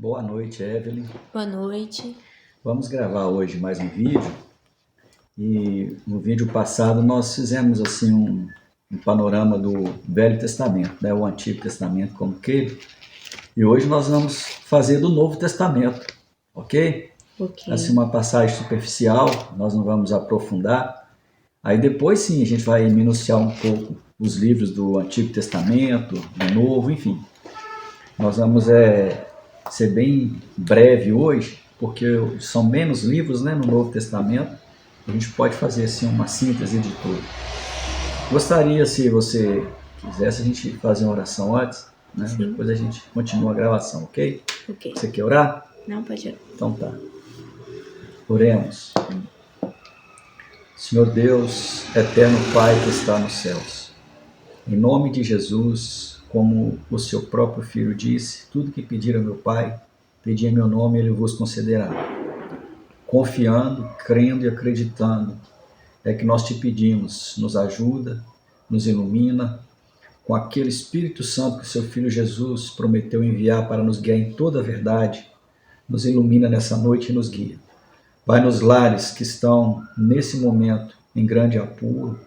Boa noite, Evelyn. Boa noite. Vamos gravar hoje mais um vídeo. E no vídeo passado nós fizemos assim um panorama do Velho Testamento, né? O Antigo Testamento como que. E hoje nós vamos fazer do Novo Testamento, ok? Ok. Assim, uma passagem superficial, nós não vamos aprofundar. Aí depois sim a gente vai minuciar um pouco os livros do Antigo Testamento, do Novo, enfim. Nós vamos ser bem breve hoje, porque são menos livros, né, no Novo Testamento. A gente pode fazer assim uma síntese de tudo. Gostaria, se você quisesse, a gente fazer uma oração antes, né? Sim. Depois a gente continua a gravação, ok? Ok. Você quer orar? Não, pode orar. Então tá. Oremos. Senhor Deus, eterno Pai que está nos céus, em nome de Jesus, como o seu próprio Filho disse, tudo que pedir ao meu Pai, pedi em meu nome, Ele vos concederá. Confiando, crendo e acreditando, é que nós te pedimos, nos ajuda, nos ilumina, com aquele Espírito Santo que seu Filho Jesus prometeu enviar para nos guiar em toda a verdade, nos ilumina nessa noite e nos guia. Vai nos lares que estão, nesse momento, em grande apuro,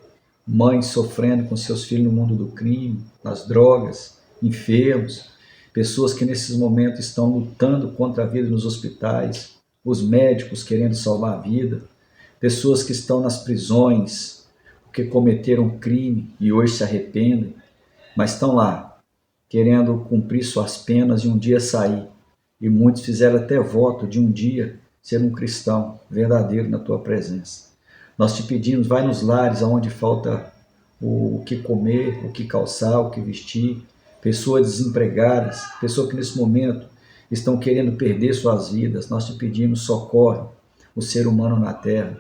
mães sofrendo com seus filhos no mundo do crime, nas drogas, enfermos, pessoas que nesses momentos estão lutando contra a vida nos hospitais, os médicos querendo salvar a vida, pessoas que estão nas prisões porque cometeram crime e hoje se arrependem, mas estão lá querendo cumprir suas penas e um dia sair. E muitos fizeram até voto de um dia ser um cristão verdadeiro na tua presença. Nós te pedimos, vai nos lares onde falta o que comer, o que calçar, o que vestir, pessoas desempregadas, pessoas que nesse momento estão querendo perder suas vidas. Nós te pedimos, socorre o ser humano na terra.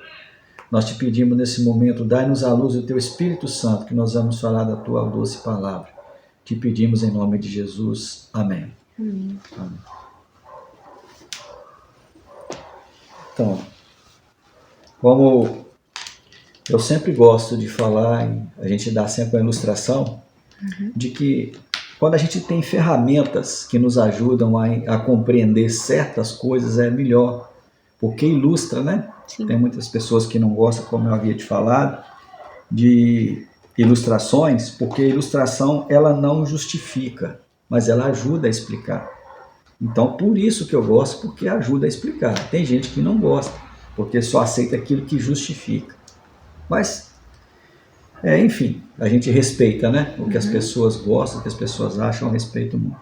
Nós te pedimos nesse momento, dai-nos a luz do teu Espírito Santo, que nós vamos falar da tua doce palavra. Te pedimos em nome de Jesus. Amém. Amém. Amém. Então, como eu sempre gosto de falar, a gente dá sempre uma ilustração de que quando a gente tem ferramentas que nos ajudam a compreender certas coisas, é melhor, porque ilustra, né? Sim. Tem muitas pessoas que não gostam, como eu havia te falado, de ilustrações, porque a ilustração ela não justifica, mas ela ajuda a explicar. Então, por isso que eu gosto, porque ajuda a explicar. Tem gente que não gosta, porque só aceita aquilo que justifica. Mas, enfim, a gente respeita, né? O que as pessoas gostam, o que as pessoas acham, eu respeito muito.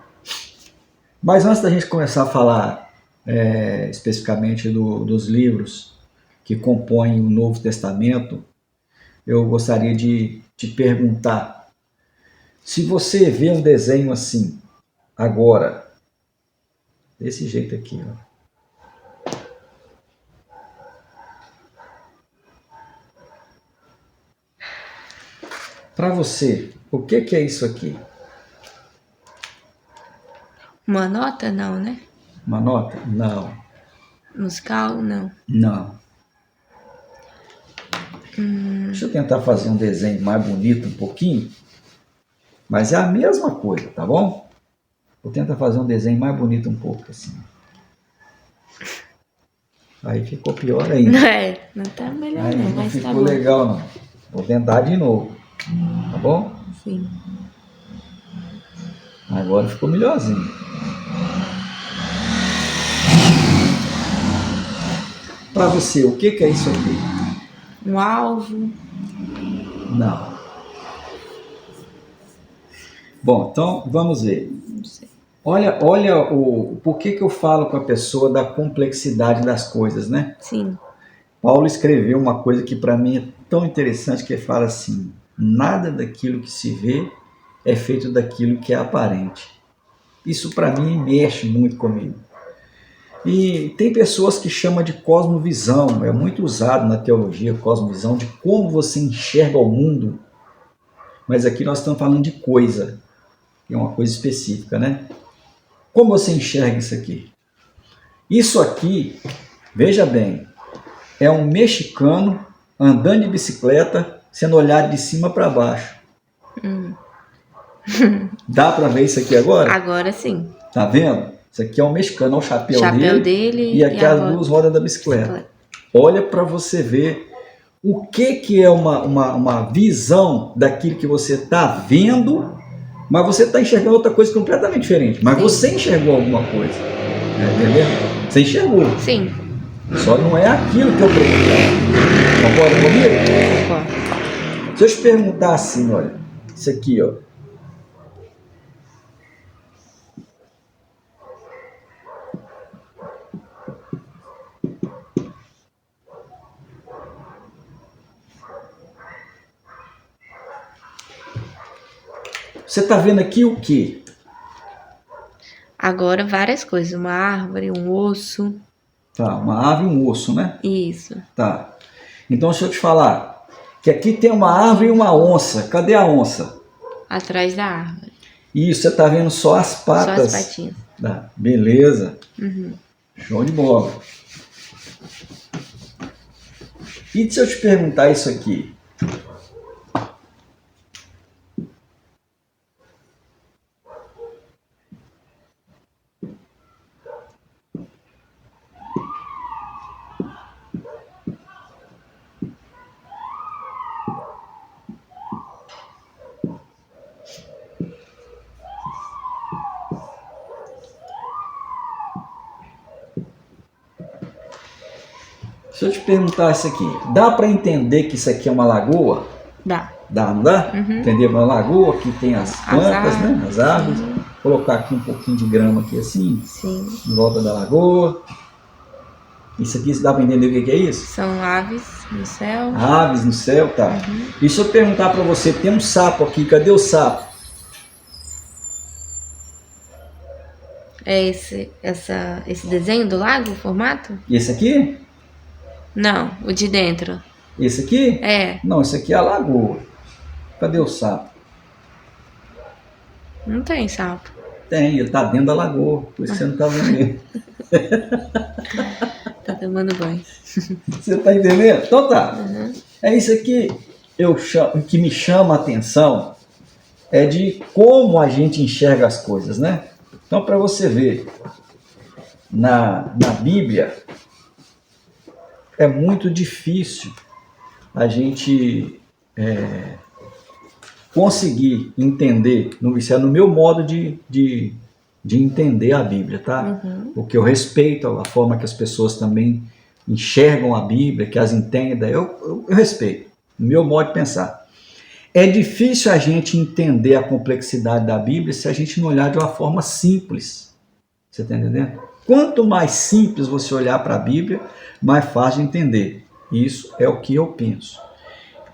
Mas antes da gente começar a falar especificamente dos livros que compõem o Novo Testamento, eu gostaria de te perguntar, se você vê um desenho assim, agora, desse jeito aqui, ó. Para você, o que é isso aqui? Uma nota? Não, né? Uma nota? Não. Musical? Não. Não. Deixa eu tentar fazer um desenho mais bonito um pouquinho, mas é a mesma coisa, tá bom? Vou tentar fazer um desenho mais bonito um pouco assim. Aí ficou pior ainda. Não tá melhor Aí não, não mas tá ficou bom. legal não. Vou tentar de novo, tá bom? Sim. Agora ficou melhorzinho. Para você, o que é isso aqui? Um alvo? Não. Bom, então vamos ver. Não sei. Olha por que eu falo com a pessoa da complexidade das coisas, né? Sim. Paulo escreveu uma coisa que para mim é tão interessante, que ele fala assim: nada daquilo que se vê é feito daquilo que é aparente. Isso para mim mexe muito comigo. E tem pessoas que chamam de cosmovisão, é muito usado na teologia, cosmovisão, de como você enxerga o mundo. Mas aqui nós estamos falando de coisa, que é uma coisa específica, né? Como você enxerga isso aqui? Isso aqui, veja bem, é um mexicano andando de bicicleta, sendo olhado de cima para baixo. Dá para ver isso aqui agora? Agora sim. Tá vendo? Isso aqui é um mexicano, olha o chapéu dele e aqui a as duas rodas da bicicleta. Olha para você ver o que é uma visão daquilo que você está vendo, mas você está enxergando outra coisa completamente diferente. Mas você enxergou alguma coisa. Entendeu? Você enxergou. Sim. Só não é aquilo que eu perguntei. Concorda comigo? Concordo. Se eu te perguntar assim, olha, isso aqui, ó. Você está vendo aqui o quê? Agora várias coisas. Uma árvore, um osso. Tá, uma ave e um osso, né? Isso. Tá. Então, deixa eu te falar. Que aqui tem uma árvore e uma onça. Cadê a onça? Atrás da árvore. Isso, você está vendo só as patas. Só as patinhas. Tá, beleza. Uhum. Show de bola. E se eu te perguntar isso aqui? Se eu te perguntar isso aqui, dá para entender que isso aqui é uma lagoa? Dá. Dá, não dá? Uhum. Entender? Uma lagoa que tem as plantas, né? As árvores. Sim. Vou colocar aqui um pouquinho de grama aqui assim, Sim. em volta da lagoa. Isso aqui, dá para entender o que é isso? São aves no céu. Aves no céu, tá. Uhum. E se eu perguntar para você, tem um sapo aqui, cadê o sapo? É esse desenho do lago, o formato? E esse aqui? Não, o de dentro. Esse aqui? É. Não, esse aqui é a lagoa. Cadê o sapo? Não tem sapo. Tem, ele tá dentro da lagoa, por isso você não tá vendo ele. Tá tomando banho. Você tá entendendo? Então tá. Uhum. É isso aqui que me chama a atenção, é de como a gente enxerga as coisas, né? Então, para você ver, na Bíblia, é muito difícil a gente conseguir entender, isso é no meu modo de entender a Bíblia, tá? Uhum. Porque eu respeito a forma que as pessoas também enxergam a Bíblia, que as entendem, eu respeito, no meu modo de pensar. É difícil a gente entender a complexidade da Bíblia se a gente não olhar de uma forma simples. Você está entendendo? Quanto mais simples você olhar para a Bíblia, mais fácil de entender. Isso é o que eu penso.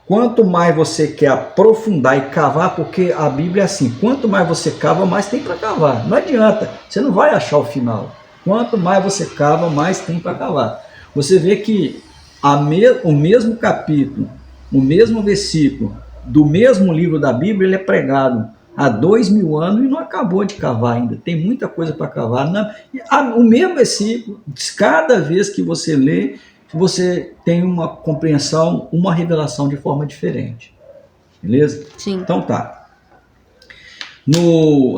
Quanto mais você quer aprofundar e cavar, porque a Bíblia é assim, quanto mais você cava, mais tem para cavar. Não adianta, você não vai achar o final. Quanto mais você cava, mais tem para cavar. Você vê que o mesmo capítulo, o mesmo versículo, do mesmo livro da Bíblia, ele é pregado há 2000 anos e não acabou de cavar ainda. Tem muita coisa para cavar. O mesmo versículo, cada vez que você lê, você tem uma compreensão, uma revelação de forma diferente. Beleza? Sim. Então tá.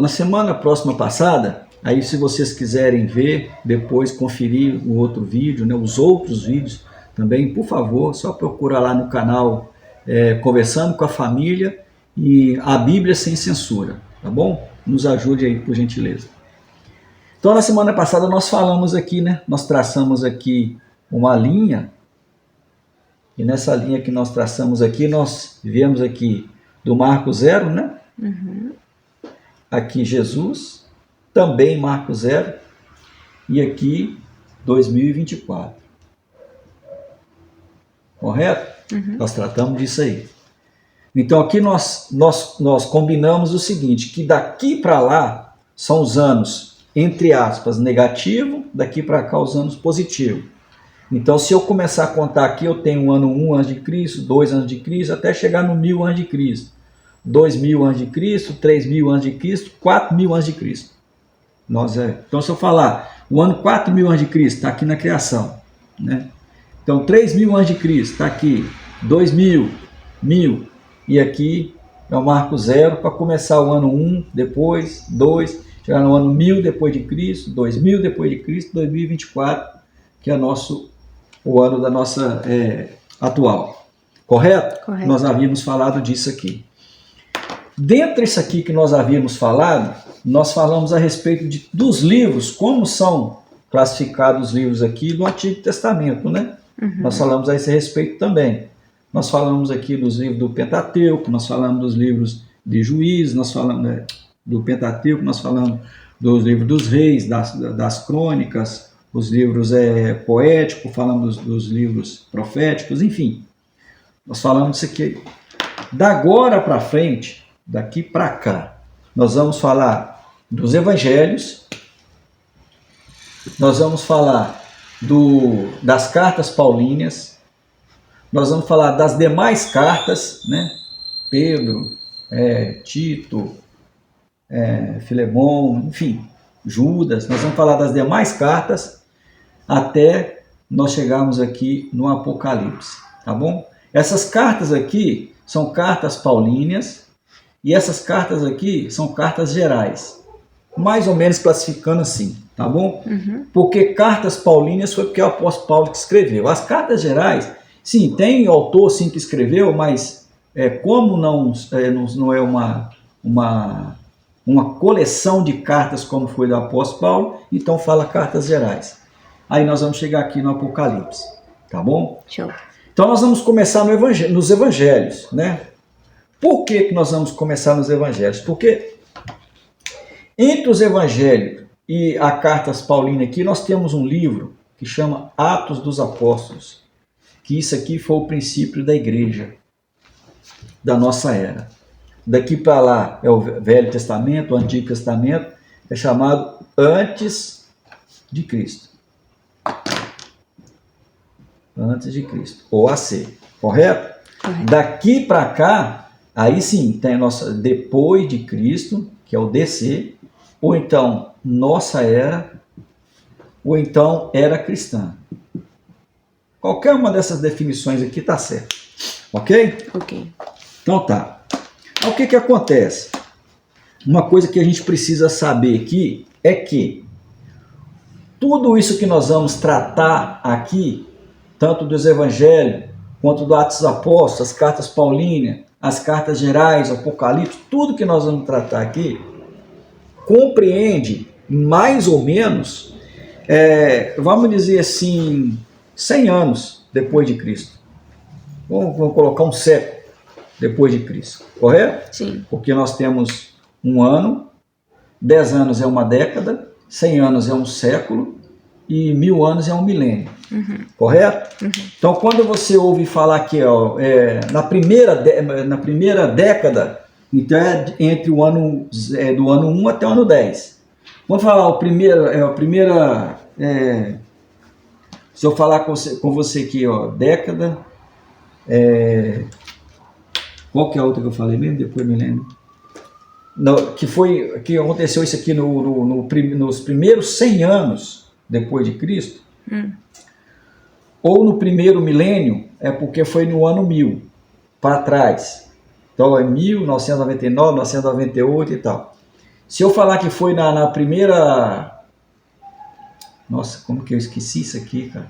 Na semana próxima passada, aí se vocês quiserem ver, depois conferir o outro vídeo, né, os outros vídeos também, por favor, só procura lá no canal Conversando com a Família e a Bíblia Sem Censura, tá bom? Nos ajude aí, por gentileza. Então, na semana passada nós falamos aqui, né? Nós traçamos aqui uma linha, e nessa linha que nós traçamos aqui, nós viemos aqui do Marco 0, né? Uhum. Aqui Jesus, também Marco 0, e aqui 2024. Correto? Uhum. Nós tratamos disso aí. Então aqui nós combinamos o seguinte, que daqui para lá são os anos, entre aspas, negativo, daqui para cá os anos positivo. Então se eu começar a contar aqui, eu tenho o ano 1 a.C., 2 a.C., até chegar no 1000 a.C., 2000 a.C., 3000 a.C., 4000 a.C. Então se eu falar o ano 4000 a.C., está aqui na criação, né? Então 3000 a.C. está aqui, 2000, 1000 e aqui é o marco zero para começar o ano 1, depois 2, chegar no ano 1000 depois de Cristo, 2000 depois de Cristo, 2024, que é o ano da nossa atual. Correto? Correto. Nós havíamos falado disso aqui. Dentro disso aqui que nós havíamos falado, nós falamos a respeito dos livros, como são classificados os livros aqui do Antigo Testamento, né? Nós falamos a esse respeito também. Nós falamos aqui dos livros do Pentateuco, nós falamos dos livros de Juízes, nós falamos do Pentateuco, nós falamos dos livros dos reis, das crônicas, os livros poéticos, falamos dos livros proféticos, enfim. Nós falamos isso aqui. Da agora para frente, daqui para cá, nós vamos falar dos evangelhos, nós vamos falar das cartas paulíneas, nós vamos falar das demais cartas, né? Pedro, Tito, Filemão, enfim, Judas. Nós vamos falar das demais cartas até nós chegarmos aqui no Apocalipse, tá bom? Essas cartas aqui são cartas paulíneas e essas cartas aqui são cartas gerais, mais ou menos classificando assim, tá bom? Porque cartas paulíneas foi porque é o apóstolo Paulo que escreveu. As cartas gerais, sim, tem autor sim que escreveu, mas como não é uma coleção de cartas como foi do apóstolo Paulo, então fala cartas gerais. Aí nós vamos chegar aqui no Apocalipse, tá bom? Show. Então nós vamos começar nos evangelhos, né? Por que nós vamos começar nos evangelhos? Porque entre os evangelhos e a cartas paulinas aqui, nós temos um livro que chama Atos dos Apóstolos, que isso aqui foi o princípio da igreja, da nossa era. Daqui para lá é o Velho Testamento, o Antigo Testamento, é chamado antes de Cristo. Antes de Cristo, ou AC, correto? Correto. Daqui para cá, aí sim, tem a nossa depois de Cristo, que é o DC, ou então nossa era, ou então era cristã. Qualquer uma dessas definições aqui está certo, ok? Ok. Então tá. O que acontece? Uma coisa que a gente precisa saber aqui é que tudo isso que nós vamos tratar aqui, tanto dos evangelhos, quanto do Atos dos Apóstolos, as cartas paulíneas, as cartas gerais, o Apocalipse, tudo que nós vamos tratar aqui, compreende mais ou menos, vamos dizer assim, 100 anos depois de Cristo. Vamos colocar um século depois de Cristo, correto? Sim. Porque nós temos um ano, 10 anos é uma década, 100 anos é um século e 1000 anos é um milênio, correto? Então, quando você ouve falar aqui, na primeira década, então entre o ano do ano 1 até o ano 10. Vamos falar se eu falar com você aqui, década, qual que é a outra que eu falei mesmo? Depois me lembro. Que aconteceu isso aqui nos primeiros 100 anos depois de Cristo, ou no primeiro milênio, é porque foi no ano 1000, para trás. Então é 1999, 1998 e tal. Se eu falar que foi na primeira... Nossa, como que eu esqueci isso aqui, cara?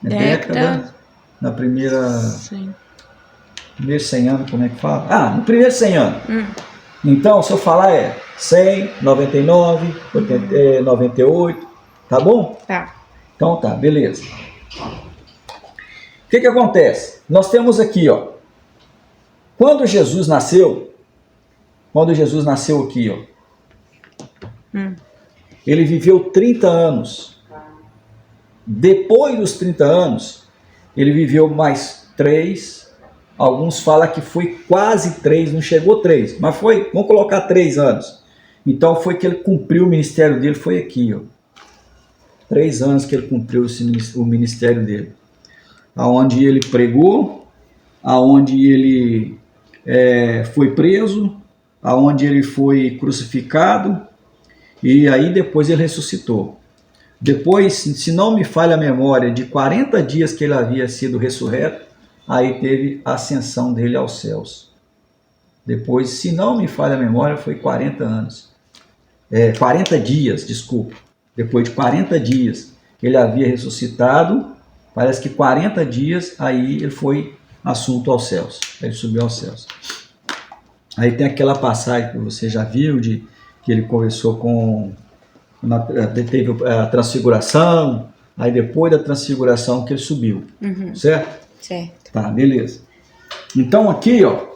Década. Na primeira... Sim. Primeiro 100 anos, como é que fala? No primeiro 100 anos. Então, se eu falar 100, 99, 98, tá bom? Tá. Então tá, beleza. O que acontece? Nós temos aqui, quando Jesus nasceu aqui, ele viveu 30 anos. Depois dos 30 anos, ele viveu mais 3. Alguns falam que foi quase 3, não chegou 3, mas foi, vamos colocar 3 anos. Então foi que ele cumpriu o ministério dele, foi aqui, 3 anos que ele cumpriu o ministério dele. Aonde ele pregou, aonde ele foi preso, aonde ele foi crucificado, e aí depois ele ressuscitou. Depois, se não me falha a memória, de 40 dias que ele havia sido ressurreto, aí teve a ascensão dele aos céus. Depois, se não me falha a memória, foi 40 anos. 40 dias, desculpa. Depois de 40 dias que ele havia ressuscitado, parece que 40 dias, aí ele foi assunto aos céus. Ele subiu aos céus. Aí tem aquela passagem que você já viu, de que ele conversou teve a transfiguração, aí depois da transfiguração que ele subiu. Certo? Certo. Tá, beleza. Então aqui, ó,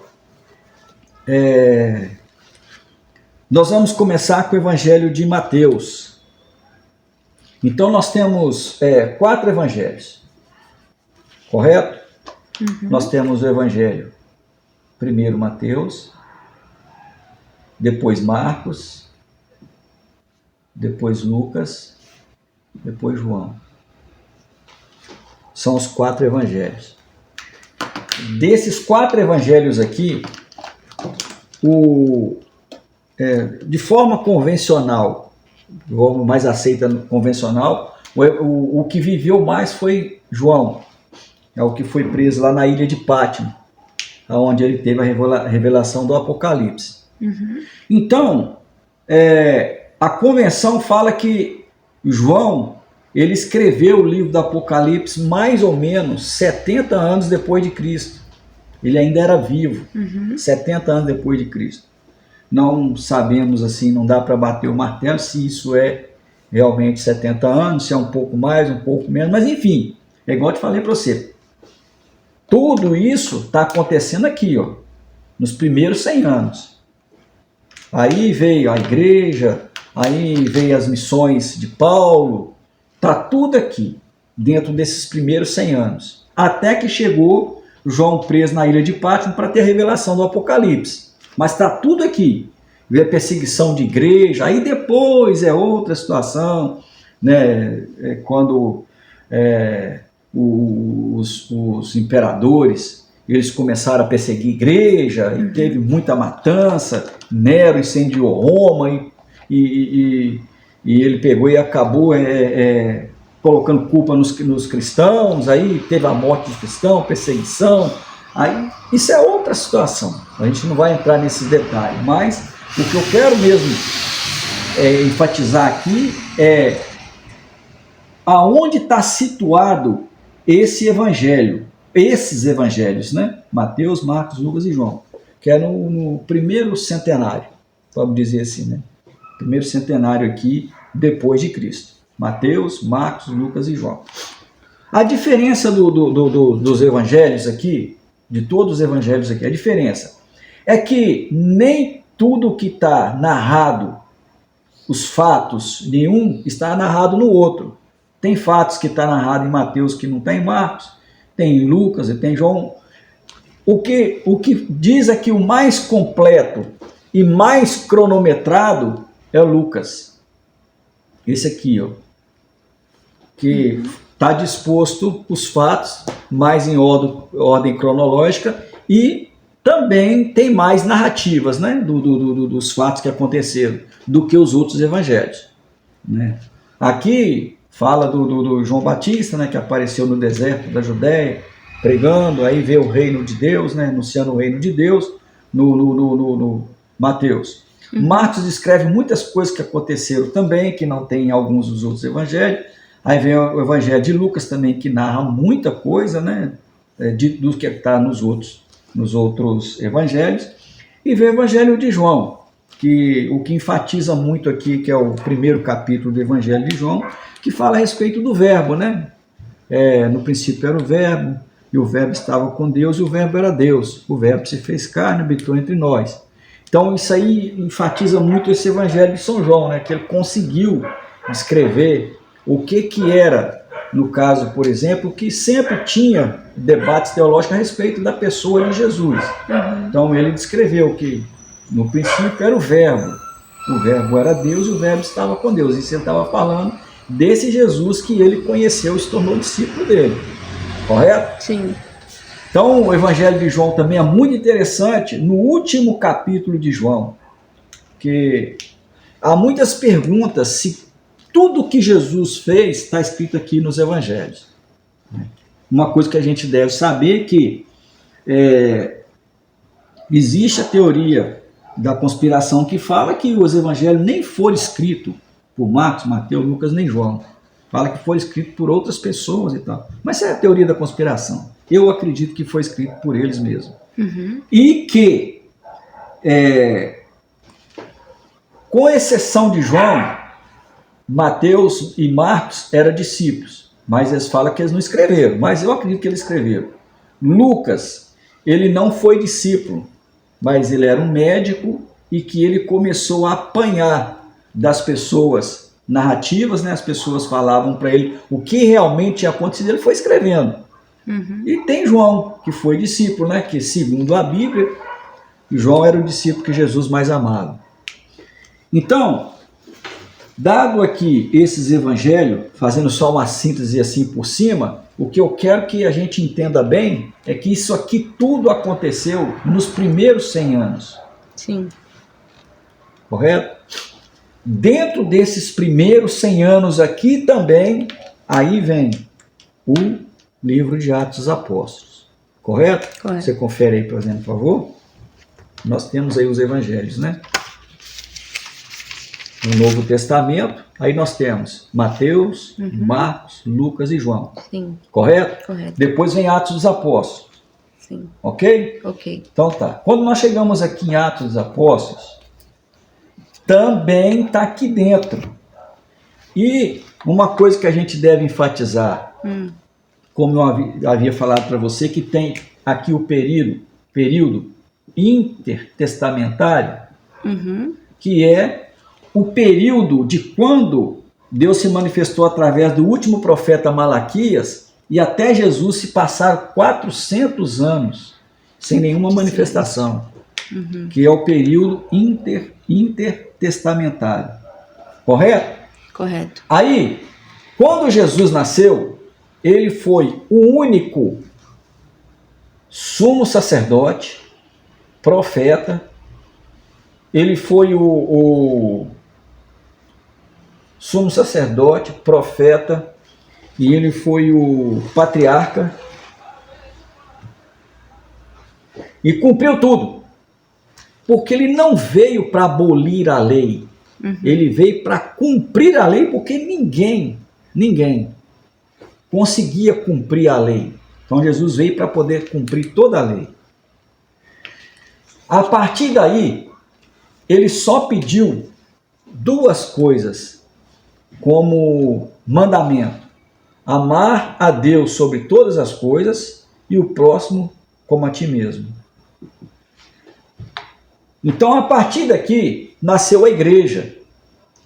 nós vamos começar com o Evangelho de Mateus. Então nós temos 4 evangelhos, correto? Nós temos o Evangelho, primeiro Mateus, depois Marcos, depois Lucas, depois João. São os 4 evangelhos. Desses 4 evangelhos aqui, de forma convencional, mais aceita convencional, o que viveu mais foi João, é o que foi preso lá na ilha de Pátimo, onde ele teve a revelação do Apocalipse. Então, a convenção fala que João, ele escreveu o livro do Apocalipse mais ou menos 70 anos depois de Cristo. Ele ainda era vivo, 70 anos depois de Cristo. Não sabemos assim, não dá para bater o martelo se isso é realmente 70 anos, se é um pouco mais, um pouco menos, mas enfim, é igual eu te falei para você. Tudo isso está acontecendo aqui, ó, nos primeiros 100 anos. Aí veio a igreja, aí veio as missões de Paulo, está tudo aqui, dentro desses primeiros 100 anos. Até que chegou João preso na ilha de Pátimo para ter a revelação do Apocalipse. Mas está tudo aqui. Veio a perseguição de igreja, aí depois é outra situação, né? Quando os imperadores, eles começaram a perseguir a igreja, e teve muita matança, Nero incendiou Roma, e ele pegou e acabou colocando culpa nos cristãos, aí teve a morte dos cristãos, perseguição, aí isso é outra situação, a gente não vai entrar nesses detalhes, mas o que eu quero mesmo enfatizar aqui é aonde está situado esse evangelho, esses evangelhos, né? Mateus, Marcos, Lucas e João, que é no primeiro centenário, vamos dizer assim, né? Primeiro centenário aqui, depois de Cristo. Mateus, Marcos, Lucas e João. A diferença dos evangelhos aqui, de todos os evangelhos aqui, a diferença é que nem tudo que está narrado, os fatos, nenhum está narrado no outro. Tem fatos que está narrado em Mateus que não tem em Marcos, tem em Lucas e tem em João. O que diz é que o mais completo e mais cronometrado é Lucas. Esse aqui, ó, que está disposto os fatos mais em ordem cronológica e também tem mais narrativas, né, dos fatos que aconteceram do que os outros evangelhos, né? Aqui fala do João Batista, né, que apareceu no deserto da Judéia pregando, aí vê o reino de Deus, né, anunciando o reino de Deus no Mateus. Marcos descreve muitas coisas que aconteceram também, que não tem em alguns dos outros evangelhos. Aí vem o evangelho de Lucas também, que narra muita coisa, né, do que está nos outros evangelhos. E vem o evangelho de João, que o que enfatiza muito aqui, que é o primeiro capítulo do evangelho de João, que fala a respeito do verbo, né? No princípio era o verbo, e o verbo estava com Deus, e o verbo era Deus. O verbo se fez carne e habitou entre nós. Então isso aí enfatiza muito esse evangelho de São João, né? Que ele conseguiu descrever o que era, no caso, por exemplo, que sempre tinha debates teológicos a respeito da pessoa de Jesus. Então ele descreveu que no princípio era o verbo era Deus e o verbo estava com Deus. Isso ele estava falando desse Jesus que ele conheceu e se tornou discípulo dele. Correto? Sim. Então o evangelho de João também é muito interessante no último capítulo de João, que há muitas perguntas se tudo que Jesus fez está escrito aqui nos evangelhos. Uma coisa que a gente deve saber é que Existe a teoria da conspiração que fala que os evangelhos nem foram escritos por Marcos, Mateus, Lucas nem João. Fala que foi escrito por outras pessoas e tal. Mas essa é a teoria da conspiração. Eu acredito que foi escrito por eles mesmos. E que, com exceção de João, Mateus e Marcos eram discípulos. Mas eles falam que eles não escreveram. Mas eu acredito que eles escreveram. Lucas, ele não foi discípulo, mas ele era um médico e que ele começou a apanhar das pessoas narrativas, né? As pessoas falavam para ele o que realmente tinha acontecido, ele foi escrevendo. E tem João, que foi discípulo, né? Que segundo a Bíblia, João era o discípulo que Jesus mais amava. Então, dado aqui esses evangelhos, fazendo só uma síntese assim por cima, o que eu quero que a gente entenda bem é que isso aqui tudo aconteceu nos primeiros 100 anos. Sim. Correto? Dentro desses primeiros 100 anos aqui também, aí vem o livro de Atos dos Apóstolos. Correto? Correto. Você confere aí, por exemplo, por favor. Nós temos aí os evangelhos, né? No Novo Testamento, aí nós temos Mateus, Marcos, Lucas e João. Sim. Correto? Correto. Depois vem Atos dos Apóstolos. Sim. Ok? Ok. Então tá. Quando nós chegamos aqui em Atos dos Apóstolos, também está aqui dentro. E uma coisa que a gente deve enfatizar, como eu havia falado para você, que tem aqui o período intertestamentário, que é o período de quando Deus se manifestou através do último profeta Malaquias e até Jesus se passaram 400 anos sem nenhuma manifestação, que é o período intertestamentário. Correto? Correto. Aí, quando Jesus nasceu, ele foi o único sumo sacerdote, profeta, ele foi o sumo sacerdote, profeta, e ele foi o patriarca, e cumpriu tudo, porque ele não veio para abolir a lei, ele veio para cumprir a lei, porque ninguém conseguia cumprir a lei. Então Jesus veio para poder cumprir toda a lei. A partir daí, ele só pediu duas coisas como mandamento: amar a Deus sobre todas as coisas e o próximo como a ti mesmo. Então, a partir daqui, nasceu a igreja.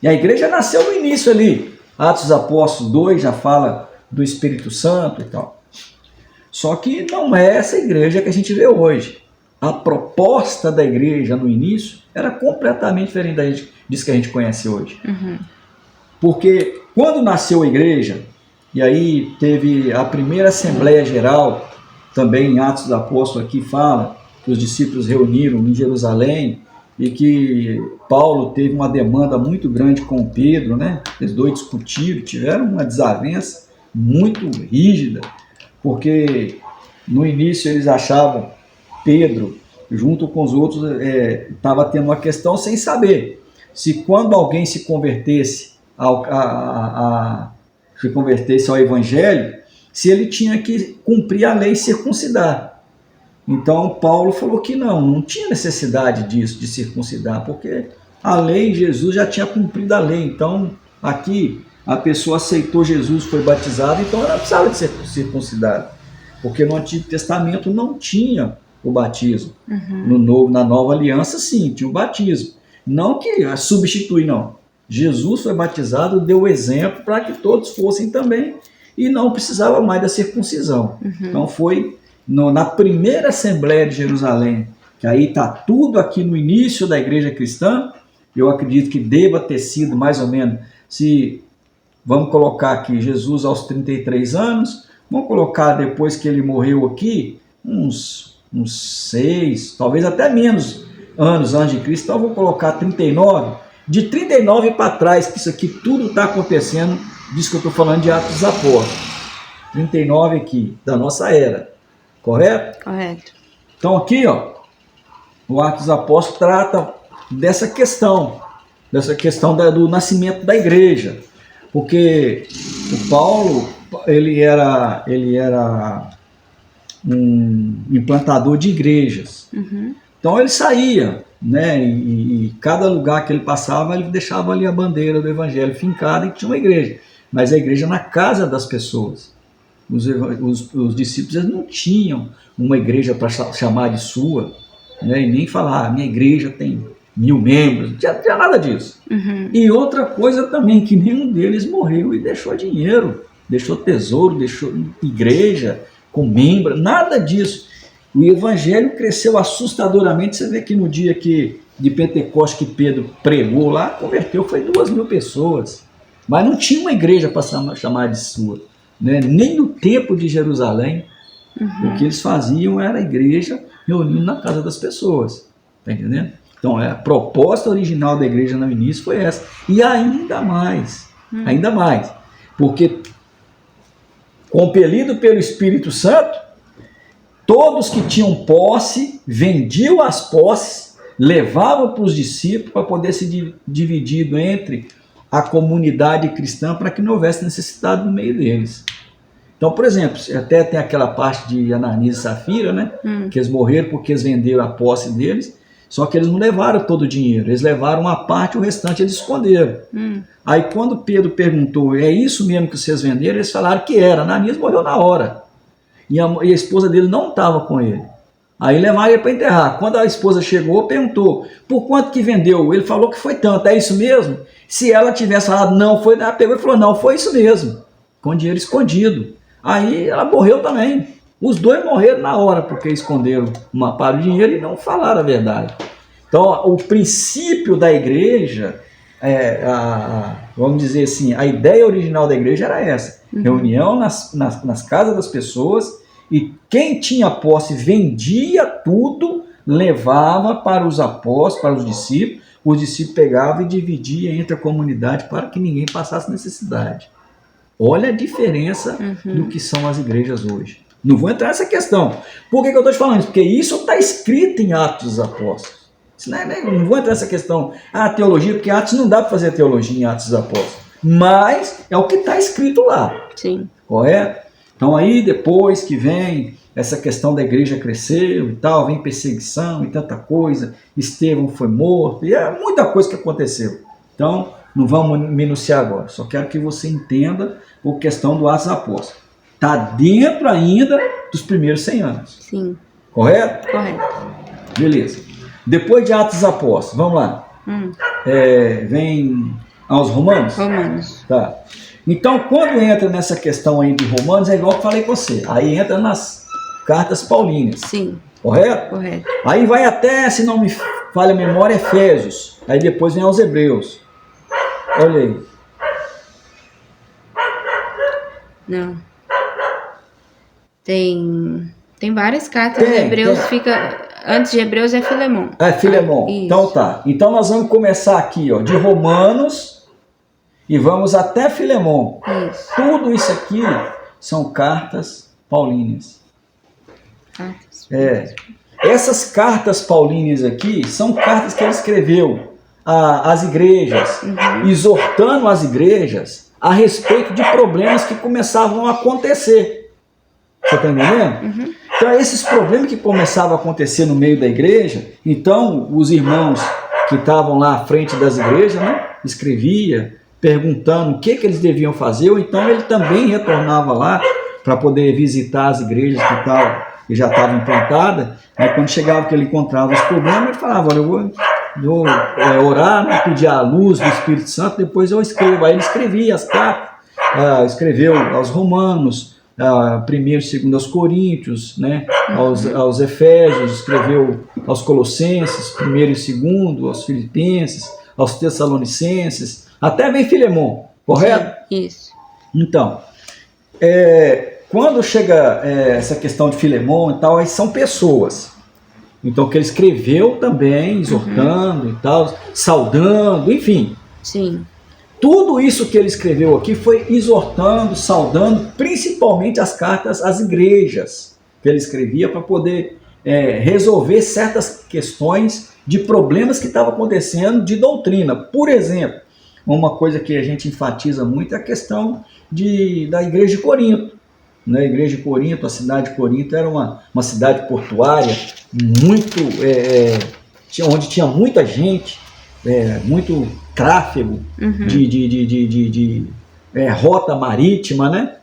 E a igreja nasceu no início ali. Atos dos Apóstolos 2 já fala do Espírito Santo e tal. Só que não é essa igreja que a gente vê hoje. A proposta da igreja no início era completamente diferente disso que a gente conhece hoje. Porque quando nasceu a igreja, e aí teve a primeira Assembleia Geral, também em Atos dos Apóstolos aqui fala que os discípulos reuniram em Jerusalém e que Paulo teve uma demanda muito grande com Pedro, né? Eles dois discutiram, tiveram uma desavença muito rígida, porque no início eles achavam Pedro, junto com os outros, estava tendo uma questão sem saber se quando alguém se convertesse ao Evangelho, se ele tinha que cumprir a lei e circuncidar. Então Paulo falou que não tinha necessidade disso, de circuncidar, porque a lei, Jesus já tinha cumprido a lei. Então aqui a pessoa aceitou Jesus, foi batizada, então ela precisava de ser circuncidada, porque no Antigo Testamento não tinha o batismo. Na Nova Aliança sim, tinha o batismo. Não que substitui, não. Jesus foi batizado, deu exemplo para que todos fossem também, e não precisava mais da circuncisão. Então foi na primeira Assembleia de Jerusalém, que aí está tudo aqui no início da igreja cristã. Eu acredito que deva ter sido mais ou menos, se vamos colocar aqui Jesus aos 33 anos, vamos colocar depois que ele morreu aqui, uns 6, talvez até menos anos antes de Cristo, então vou colocar 39, de 39 para trás, que isso aqui tudo está acontecendo, disso que eu estou falando de Atos dos Apóstolos, 39 aqui, da nossa era, correto? Correto. Então aqui, ó, o Atos dos Apóstolos trata dessa questão do nascimento da igreja, porque o Paulo ele era um implantador de igrejas. Uhum. Então ele saía, né, e cada lugar que ele passava ele deixava ali a bandeira do evangelho fincada e tinha uma igreja, mas a igreja na casa das pessoas. Os discípulos eles não tinham uma igreja para chamar de sua, né, e nem falar, minha igreja tem 1000 membros, não tinha nada disso. Uhum. E outra coisa também, que nenhum deles morreu e deixou dinheiro, deixou tesouro, deixou igreja com membro, nada disso. O evangelho cresceu assustadoramente. Você vê que no dia de Pentecostes que Pedro pregou lá, converteu, foi 2.000 pessoas. Mas não tinha uma igreja para chamar de sua, né? Nem no templo de Jerusalém. Uhum. O que eles faziam era a igreja reunindo na casa das pessoas. Está entendendo? Então a proposta original da igreja no início foi essa. E ainda mais, porque compelido pelo Espírito Santo, todos que tinham posse, vendiam as posses, levavam para os discípulos para poder ser dividido entre a comunidade cristã para que não houvesse necessidade no meio deles. Então, por exemplo, até tem aquela parte de Ananias e Safira, né? Que eles morreram porque eles venderam a posse deles, só que eles não levaram todo o dinheiro, eles levaram uma parte, o restante eles esconderam. Aí quando Pedro perguntou, é isso mesmo que vocês venderam? Eles falaram que era. Ananias morreu na hora. E a esposa dele não estava com ele. Aí levaram ele para enterrar. Quando a esposa chegou, perguntou, por quanto que vendeu? Ele falou que foi tanto, é isso mesmo? Se ela tivesse falado não foi, ela pegou e falou, não, foi isso mesmo, com dinheiro escondido. Aí ela morreu também. Os dois morreram na hora, porque esconderam uma parte do dinheiro e não falaram a verdade. Então, o princípio da igreja, vamos dizer assim, a ideia original da igreja era essa. Reunião nas casas das pessoas, e quem tinha posse vendia tudo, levava para os apóstolos, para os discípulos pegavam e dividiam entre a comunidade para que ninguém passasse necessidade. Olha a diferença do que são as igrejas hoje. Não vou entrar nessa questão. Por que eu estou te falando isso? Porque isso está escrito em Atos dos Apóstolos. Não vou entrar nessa questão, teologia, porque Atos não dá para fazer teologia em Atos dos Apóstolos. Mas é o que está escrito lá. Sim. Correto? Então aí depois que vem essa questão da igreja cresceu e tal, vem perseguição e tanta coisa, Estevão foi morto, e é muita coisa que aconteceu. Então, não vamos minuciar agora, só quero que você entenda a questão do Atos dos Apóstolos. Está dentro ainda dos primeiros 100 anos. Sim. Correto? Correto. Beleza. Depois de Atos dos Apóstolos, vamos lá. Vem aos Romanos? Romanos. Tá. Então, quando entra nessa questão aí de Romanos, é igual que eu falei com você. Aí entra nas cartas paulinas. Sim. Correto? Correto. Aí vai até, se não me falha a memória, Efésios. Aí depois vem aos Hebreus. Olha aí. Não. Tem várias cartas. Hebreus fica... Antes de Hebreus é Filemon. É Filemon. Isso. Então tá. Então nós vamos começar aqui, ó, de Romanos e vamos até Filemon. Isso. Tudo isso aqui são cartas paulinas. Cartas. Essas cartas paulinas aqui são cartas que ele escreveu às igrejas, exortando as igrejas a respeito de problemas que começavam a acontecer. Você está entendendo? Então, esses problemas que começavam a acontecer no meio da igreja, então os irmãos que estavam lá à frente das igrejas, né, escrevia, perguntando o que eles deviam fazer, ou então ele também retornava lá para poder visitar as igrejas que já estavam implantadas. Aí quando chegava que ele encontrava os problemas, ele falava, olha, eu vou orar, né, pedir a luz do Espírito Santo, depois eu escrevo. Aí ele escrevia as cartas, escreveu aos Romanos, 1º e 2º aos Coríntios, né, aos Efésios, escreveu aos Colossenses, 1º e 2º, aos Filipenses, aos Tessalonicenses, até vem Filemon, correto? Sim, isso. Então, quando chega essa questão de Filemon e tal, aí são pessoas. Então, que ele escreveu também, exortando e tal, saudando, enfim. Sim. Tudo isso que ele escreveu aqui foi exortando, saudando, principalmente as cartas às igrejas que ele escrevia para poder resolver certas questões de problemas que estavam acontecendo de doutrina. Por exemplo, uma coisa que a gente enfatiza muito é a questão da igreja de Corinto. A igreja de Corinto, a cidade de Corinto, era uma cidade portuária, muito, onde tinha muita gente, muito tráfego de rota marítima, né?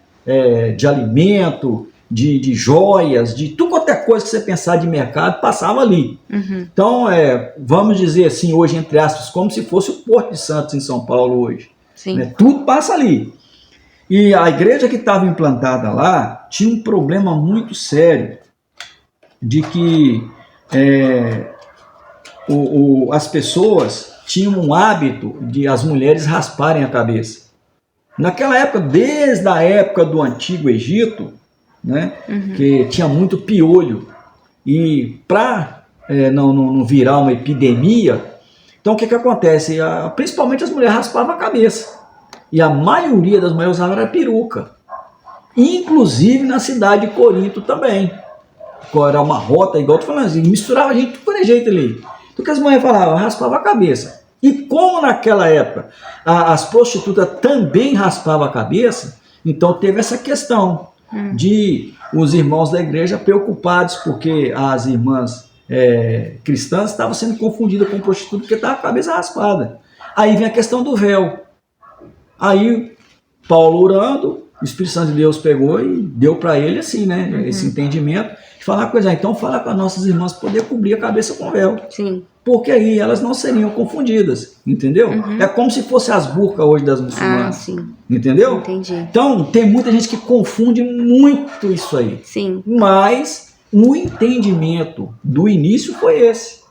De alimento, de joias, de tudo quanto é coisa que você pensar de mercado, passava ali. Então, vamos dizer assim, hoje, entre aspas, como se fosse o Porto de Santos em São Paulo hoje. Né? Tudo passa ali. E a igreja que estava implantada lá tinha um problema muito sério de que as pessoas tinham um hábito de as mulheres rasparem a cabeça. Naquela época, desde a época do Antigo Egito, né, que tinha muito piolho, e para não virar uma epidemia, então o que acontece? Principalmente as mulheres raspavam a cabeça. E a maioria das mulheres usavam era peruca. Inclusive na cidade de Corinto também. Era uma rota, igual eu tô falando assim, misturava a gente de todo jeito ali. Então o que as mulheres falavam? Raspava a cabeça. E como naquela época as prostitutas também raspavam a cabeça, então teve essa questão de os irmãos da igreja preocupados porque as irmãs cristãs estavam sendo confundidas com prostituta porque estavam com a cabeça raspada. Aí vem a questão do véu. Aí, Paulo orando, o Espírito Santo de Deus pegou e deu para ele assim, né? Esse entendimento, de falar coisa. Então, fala para nossas irmãs poder cobrir a cabeça com véu. Sim. Porque aí elas não seriam confundidas, entendeu? É como se fosse as burcas hoje das muçulmanas. Sim. Entendeu? Entendi. Então, tem muita gente que confunde muito isso aí. Sim. Mas o entendimento do início foi esse.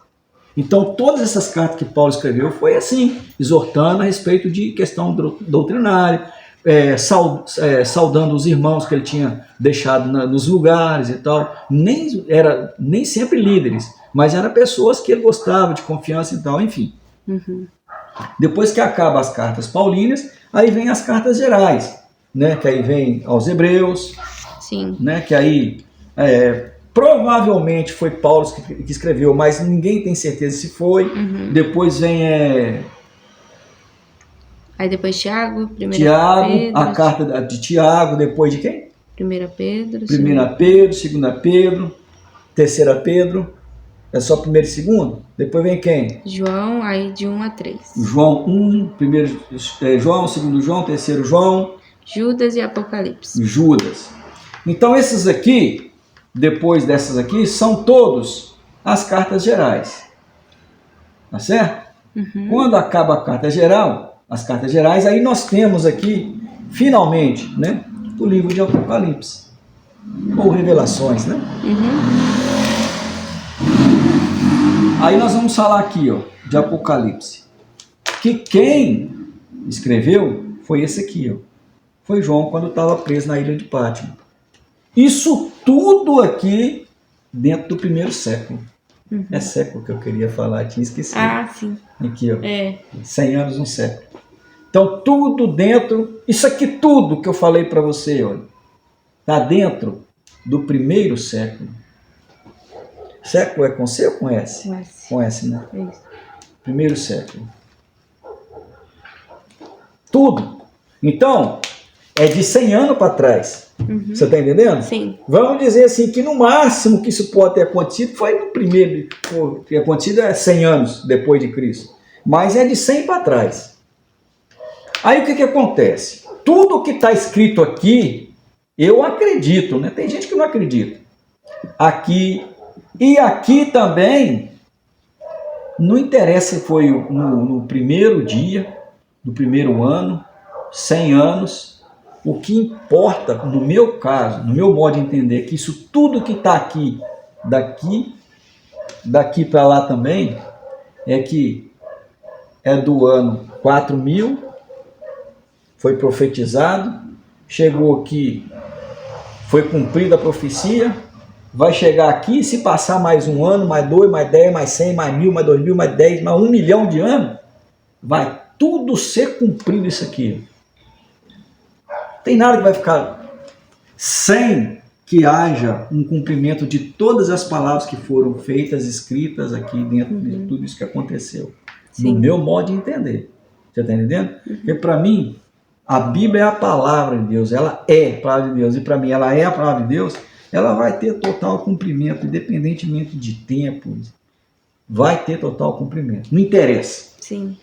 Então, todas essas cartas que Paulo escreveu foi assim, exortando a respeito de questão doutrinária, saudando os irmãos que ele tinha deixado nos lugares e tal. Nem sempre líderes, mas eram pessoas que ele gostava, de confiança e tal, enfim. Depois que acabam as cartas paulinas, aí vem as cartas gerais, né? Que aí vem aos Hebreus, Sim. Né? Que aí... provavelmente foi Paulo que escreveu, mas ninguém tem certeza se foi. Depois vem aí depois Tiago, Pedro, a carta de Tiago, depois de quem? 1 Pedro, 1 Pedro, 2 Pedro, 3 Pedro, é só 1 e 2? Depois vem quem? João, aí de 1 a 3. João 1, 1 João, 2 João, 3 João. Judas e Apocalipse. Judas. Então esses aqui, depois dessas aqui, são todos as cartas gerais. Tá certo? Quando acaba a carta geral, as cartas gerais, aí nós temos aqui, finalmente, né, o livro de Apocalipse. Ou Revelações, né? Aí nós vamos falar aqui, ó, de Apocalipse. Que quem escreveu foi esse aqui, ó. Foi João quando estava preso na ilha de Pátmos. Isso tudo aqui dentro do primeiro século. É século que eu queria falar, tinha esquecido. Ah, sim. Aqui, ó. 100 anos, um século. Então, tudo dentro, isso aqui tudo que eu falei para você, olha, está dentro do primeiro século. Século é com C ou com S? Com S. Com S, né? Isso. Primeiro século. Tudo. Então, é de 100 anos para trás. Você está entendendo? Sim. Vamos dizer assim, que no máximo que isso pode ter acontecido foi no primeiro, que acontecido é 100 anos depois de Cristo. Mas é de 100 para trás. Aí o que acontece? Tudo que está escrito aqui, eu acredito, né? Tem gente que não acredita. Aqui e aqui também, não interessa se foi no primeiro dia, no primeiro ano, 100 anos. O que importa, no meu caso, no meu modo de entender, que isso tudo que está aqui, daqui para lá também, é que é do ano 4000, foi profetizado, chegou aqui, foi cumprida a profecia, vai chegar aqui, se passar mais um ano, mais 2, mais 10, mais 100, mais 1000, mais 2000, mais 10, mais 1 milhão de anos, vai tudo ser cumprido isso aqui. Tem nada que vai ficar sem que haja um cumprimento de todas as palavras que foram feitas, escritas aqui dentro de tudo isso que aconteceu. Sim. No meu modo de entender. Você está entendendo? Porque para mim, a Bíblia é a palavra de Deus, ela é a palavra de Deus, e para mim ela é a palavra de Deus, ela vai ter total cumprimento, independentemente de tempo, vai ter total cumprimento. Não interessa. Sim.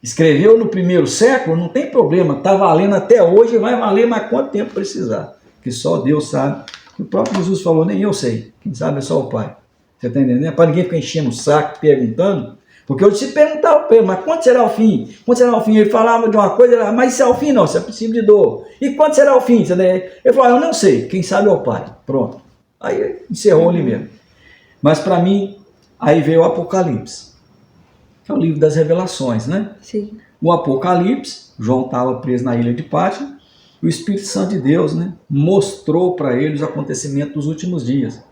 Escreveu no primeiro século, não tem problema, está valendo até hoje, vai valer mais quanto tempo precisar, que só Deus sabe. O próprio Jesus falou, nem eu sei, quem sabe é só o Pai. Você está entendendo? Para ninguém ficar enchendo o saco, perguntando, porque eu disse perguntar, mas quando será o fim? Quando será o fim? Ele falava de uma coisa, mas isso é o fim? Não, isso é princípio de dor. E quando será o fim? Ele falou, eu não sei, quem sabe é o Pai. Pronto. Aí encerrou ali mesmo. Mas para mim, aí veio o Apocalipse, que é o livro das revelações, né? Sim. O Apocalipse, João estava preso na ilha de Pátmos, o Espírito Santo de Deus, né, mostrou para ele os acontecimentos dos últimos dias.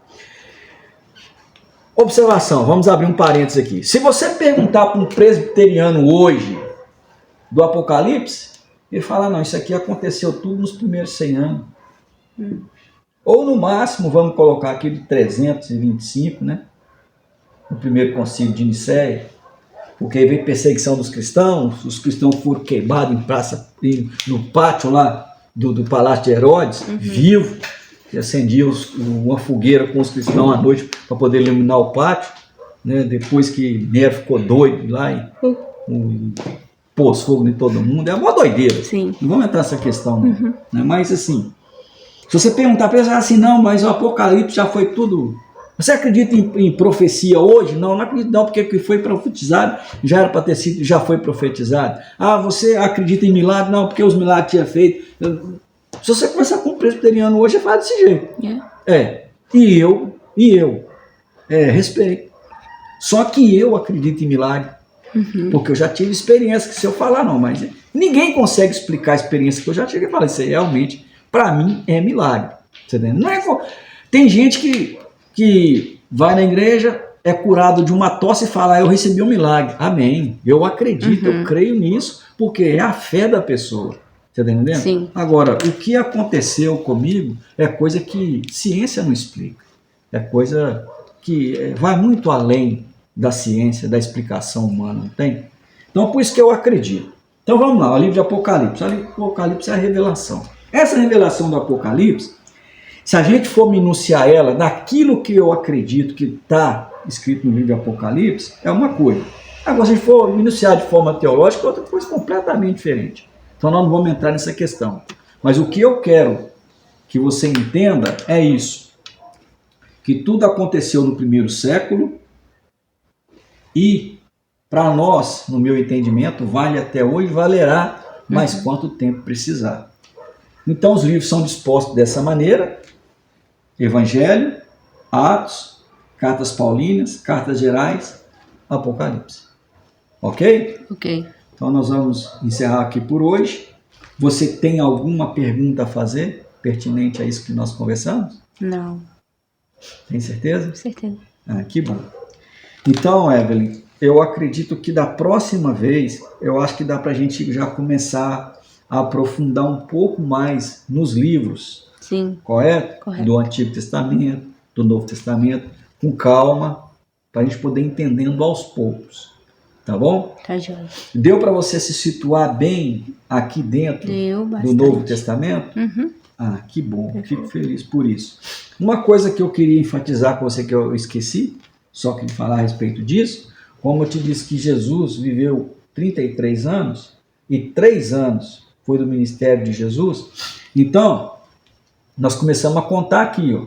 Observação, vamos abrir um parênteses aqui. Se você perguntar para um presbiteriano hoje do Apocalipse, ele fala, não, isso aqui aconteceu tudo nos primeiros 100 anos. Ou no máximo, vamos colocar aqui de 325, né? No primeiro concílio de Nicéia, porque aí veio perseguição dos cristãos, os cristãos foram queimados em praça, no pátio lá do Palácio de Herodes, vivo, que acendia uma fogueira com os cristãos à noite para poder iluminar o pátio, né? Depois que Nero ficou doido lá e pôs fogo em todo mundo, é uma doideira. Sim. Não vamos entrar nessa questão, né? Mas assim, se você perguntar para eles assim, não, mas o Apocalipse já foi tudo. Você acredita em profecia hoje? Não, não acredito não, porque foi profetizado, já era para ter sido, já foi profetizado. Ah, você acredita em milagre? Não, porque os milagres tinha feito. Se você conversar com um presbiteriano hoje, fala desse jeito. E eu respeito. Só que eu acredito em milagre, porque eu já tive experiência, que se eu falar não, mas ninguém consegue explicar a experiência que eu já tive e falar, isso aí realmente, para mim, é milagre. Você entende? Não é, tem gente que vai na igreja, é curado de uma tosse e fala, eu recebi um milagre. Amém. Eu acredito, eu creio nisso, porque é a fé da pessoa. Você está entendendo? Sim. Agora, o que aconteceu comigo é coisa que ciência não explica. É coisa que vai muito além da ciência, da explicação humana, não tem? Então, por isso que eu acredito. Então, vamos lá, o livro de Apocalipse. O livro de Apocalipse é a revelação. Essa revelação do Apocalipse, se a gente for minuciar ela naquilo que eu acredito que está escrito no livro de Apocalipse, é uma coisa. Agora, se a gente for minuciar de forma teológica, é outra coisa completamente diferente. Então, nós não vamos entrar nessa questão. Mas o que eu quero que você entenda é isso. Que tudo aconteceu no primeiro século e, para nós, no meu entendimento, vale até hoje, valerá mais quanto tempo precisar. Então, os livros são dispostos dessa maneira. Evangelho, Atos, Cartas Paulinas, Cartas Gerais, Apocalipse. Ok? Ok. Então nós vamos encerrar aqui por hoje. Você tem alguma pergunta a fazer pertinente a isso que nós conversamos? Não. Tem certeza? Com certeza. Ah, que bom. Então, Evelyn, eu acredito que da próxima vez, eu acho que dá para a gente já começar a aprofundar um pouco mais nos livros. Sim. Correto? Correto. Do Antigo Testamento, do Novo Testamento, com calma, para a gente poder ir entendendo aos poucos. Tá bom? Tá joia. Deu para você se situar bem aqui dentro do Novo Testamento? Ah, que bom. Fico feliz por isso. Uma coisa que eu queria enfatizar com você que eu esqueci, só que de falar a respeito disso, como eu te disse que Jesus viveu 33 anos e 3 anos foi do ministério de Jesus, então nós começamos a contar aqui, ó,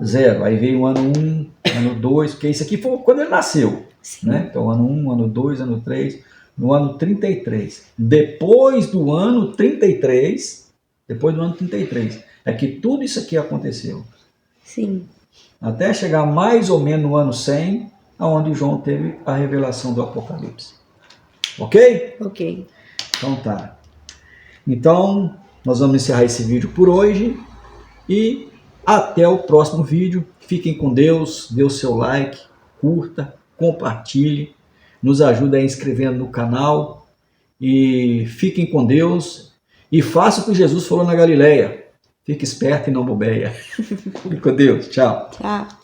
0, aí veio o ano 1, ano 2, porque isso aqui foi quando ele nasceu. Né? Então, ano 1, ano 2, ano 3, no ano 33. Depois do ano 33, é que tudo isso aqui aconteceu. Sim. Até chegar mais ou menos no ano 100, onde João teve a revelação do Apocalipse. Ok? Ok. Então tá. Então, nós vamos encerrar esse vídeo por hoje e até o próximo vídeo. Fiquem com Deus, dê o seu like, curta, compartilhe, nos ajude a inscrever no canal e fiquem com Deus e façam o que Jesus falou na Galileia. Fique esperto e não bobeia. Fique com Deus. Tchau. Tchau.